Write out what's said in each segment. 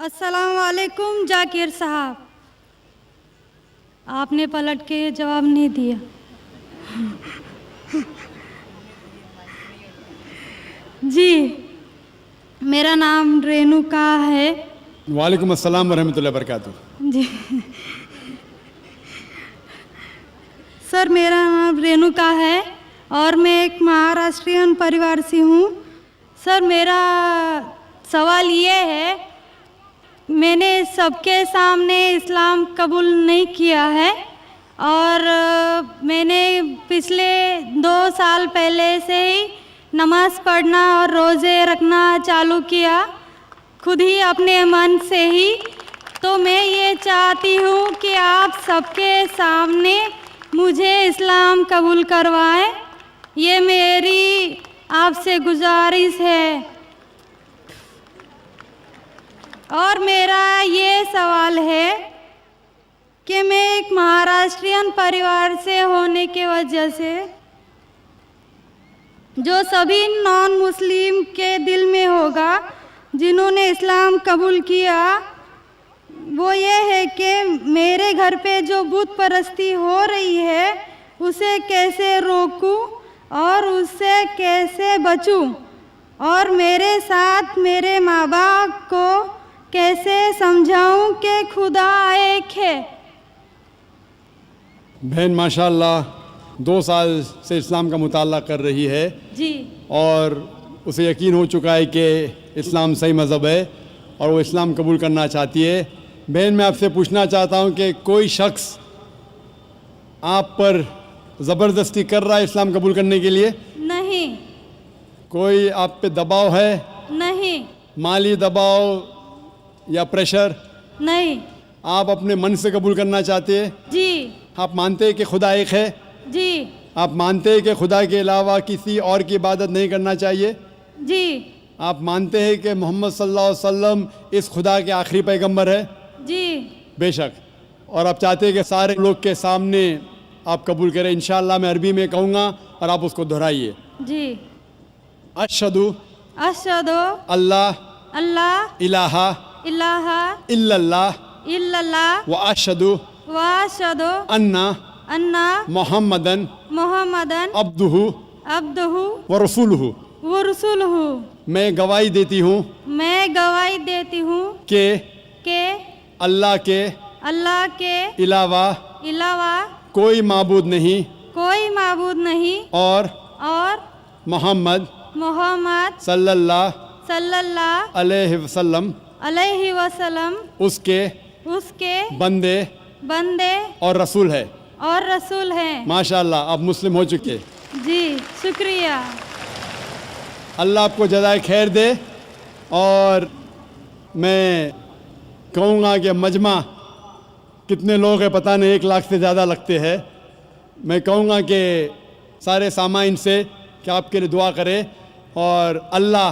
अस्सलाम वालेकुम जाकिर साहब, आपने पलट के जवाब नहीं दिया। जी, मेरा नाम रेणुका है। वालेकुम अस्सलाम वरहमतुल्लाहि वबरकातुहू। जी सर, मेरा नाम रेणुका है और मैं एक महाराष्ट्रियन परिवार से हूँ। सर, मेरा सवाल ये है, मैंने सबके सामने इस्लाम कबूल नहीं किया है और मैंने पिछले 2 साल पहले से ही नमाज़ पढ़ना और रोज़े रखना चालू किया, खुद ही अपने मन से ही। तो मैं ये चाहती हूँ कि आप सबके सामने मुझे इस्लाम कबूल करवाएं, ये मेरी आपसे गुजारिश है। और मेरा ये सवाल है कि मैं एक महाराष्ट्रियन परिवार से होने की वजह से जो सभी नॉन मुस्लिम के दिल में होगा जिन्होंने इस्लाम कबूल किया, वो ये है कि मेरे घर पे जो बुत परस्ती हो रही है उसे कैसे रोकूं और उससे कैसे बचूं, और मेरे साथ मेरे माँ बाप को कैसे समझाऊं कि खुदा एक है। बहन माशाल्लाह 2 साल से इस्लाम का मुताला कर रही है जी, और उसे यकीन हो चुका है कि इस्लाम सही मज़हब है और वो इस्लाम कबूल करना चाहती है। बहन, मैं आपसे पूछना चाहता हूँ कि कोई शख्स आप पर ज़बरदस्ती कर रहा है इस्लाम कबूल करने के लिए? नहीं। कोई आप पे दबाव है? नहीं। माली दबाव या प्रेशर? नहीं। आप अपने मन से कबूल करना चाहते हैं? जी। आप मानते हैं कि खुदा एक है? जी। आप मानते हैं कि खुदा के अलावा किसी और की इबादत नहीं करना चाहिए? जी। आप मानते हैं कि मोहम्मद सल्लल्लाहु अलैहि वसल्लम इस खुदा के आखिरी पैगंबर है? जी। बेशक। और आप चाहते हैं कि सारे लोग के सामने आप कबूल करें? इंशाअल्लाह मैं अरबी में कहूँगा और आप उसको दोहराइए। जी। अशहदु अशहदु अल्लाह अल्लाह इलाहा इलाहा इल्लल्लाह इल्लल्लाह व अशहदु व अशहदु अन्ना अन्ना मुहम्मदन मुहम्मदन अब्दुहु अब्दुहु व रसूलुहु। व रसूलुहु। मैं गवाही देती हूँ मैं गवाही देती हूँ कि अल्लाह के अलावा कोई माबूद नहीं और मोहम्मद सल्लल्लाहु अलैहि वसल्लम उसके बंदे और रसूल है। माशाअल्लाह, आप मुस्लिम हो चुके। जी, शुक्रिया। अल्लाह आपको जज़ाए खैर दे। और मैं कहूँगा कि मजमा कितने लोग हैं पता नहीं, 1 लाख से ज़्यादा लगते हैं। मैं कहूँगा कि सारे सामाइन से कि आपके लिए दुआ करें और अल्लाह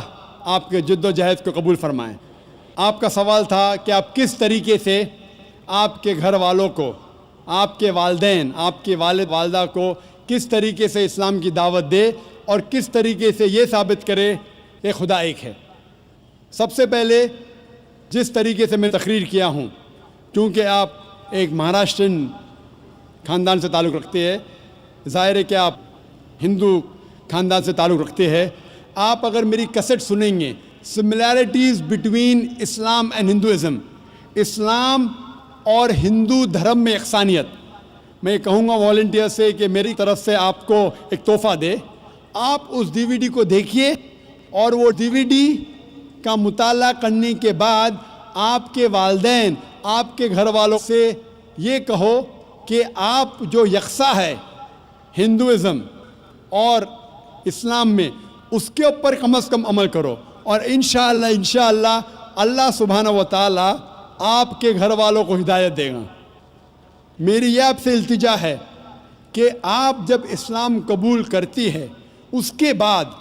आपके जद्दोजहद को कबूल फरमाएं। आपका सवाल था कि आप किस तरीके से आपके घर वालों को, आपके वालिदैन, आपके वालिद वालदा को किस तरीके से इस्लाम की दावत दे और किस तरीके से ये साबित करे कि खुदा एक है। सबसे पहले जिस तरीके से मैं तकरीर किया हूँ, क्योंकि आप एक महाराष्ट्रन ख़ानदान से ताल्लुक़ रखते हैं, ज़ाहिर है कि आप हिंदू ख़ानदान से ताल्लुक़ रखते हैं। आप अगर मेरी कैसेट सुनेंगे, similarities between Islam and Hinduism, इस्लाम और हिंदू धर्म में यकसानियत, मैं कहूँगा वॉलंटियर से कि मेरी तरफ से आपको एक तोहफ़ा दे। आप उस DVD को देखिए और वो DVD का मुताला करने के बाद आपके वालिदैन, आपके घर वालों से ये कहो कि आप जो यकसा है हिंदुइज़म और इस्लाम में, उसके ऊपर कम से कम अमल करो और इंशाअल्लाह अल्लाह सुब्हानहू व तआला आपके घर वालों को हिदायत देगा। मेरी ये आपसे इल्तिजा है कि आप जब इस्लाम कबूल करती है, उसके बाद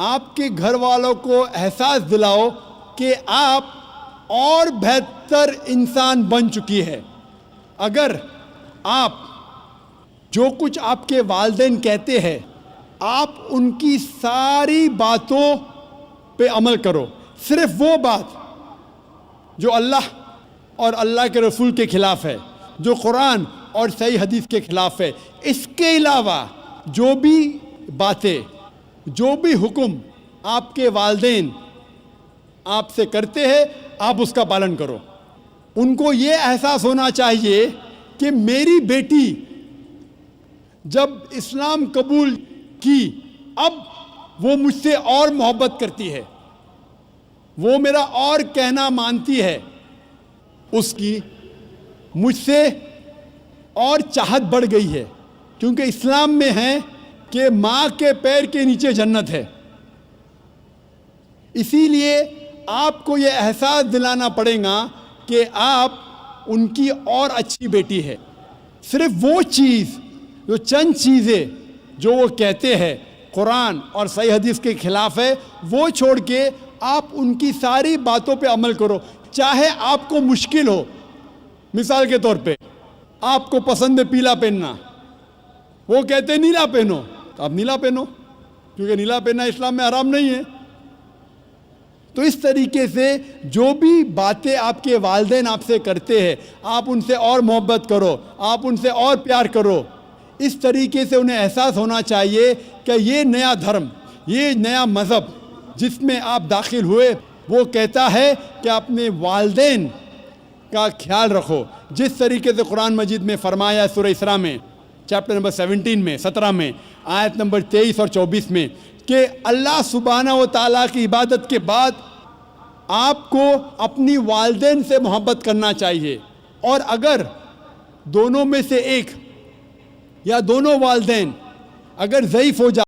आपके घर वालों को एहसास दिलाओ कि आप और बेहतर इंसान बन चुकी है। अगर आप जो कुछ आपके वालिदैन कहते हैं, आप उनकी सारी बातों पे अमल करो। सिर्फ वो बात جو اللہ اور اللہ کے رسول کے خلاف ہے، جو قرآن اور صحیح حدیث کے خلاف ہے. اس کے علاوہ جو بھی باتیں، جو بھی حکم آپ کے والدین آپ سے کرتے ہیں، آپ اس کا پالن کرو. ان کو یہ احساس ہونا چاہیے کہ میری بیٹی جب اسلام قبول کی، اب وہ مجھ سے اور محبت کرتی ہے، وہ میرا اور کہنا مانتی ہے، اس کی مجھ سے اور چاہت بڑھ گئی ہے. کیونکہ اسلام میں ہے کہ ماں کے پیر کے نیچے جنت ہے. اسی لیے آپ کو یہ احساس دلانا پڑے گا کہ آپ ان کی اور اچھی بیٹی ہے. صرف وہ چیز، جو چند چیزیں جو وہ کہتے ہیں قرآن اور صحیح حدیث کے خلاف ہے، وہ چھوڑ کے آپ ان کی ساری باتوں پہ عمل کرو، چاہے آپ کو مشکل ہو. مثال کے طور پہ آپ کو پسند ہے پیلا پہننا، وہ کہتے ہیں نیلا پہنو، تو آپ نیلا پہنو، کیونکہ نیلا پہننا اسلام میں حرام نہیں ہے. تو اس طریقے سے جو بھی باتیں آپ کے والدین آپ سے کرتے ہیں، آپ ان سے اور محبت کرو، آپ ان سے اور پیار کرو. اس طریقے سے انہیں احساس ہونا چاہیے کہ یہ نیا دھرم، یہ نیا مذہب جس میں آپ داخل ہوئے، وہ کہتا ہے کہ اپنے والدین کا خیال رکھو. جس طریقے سے قرآن مجید میں فرمایا سورہ اسراء میں چیپٹر نمبر 17 میں 17 میں آیت نمبر 23 اور 24 میں کہ اللہ سبحانہ و تعالیٰ کی عبادت کے بعد آپ کو اپنی والدین سے محبت کرنا چاہیے. اور اگر دونوں میں سے ایک یا دونوں والدین اگر ضعیف ہو جائے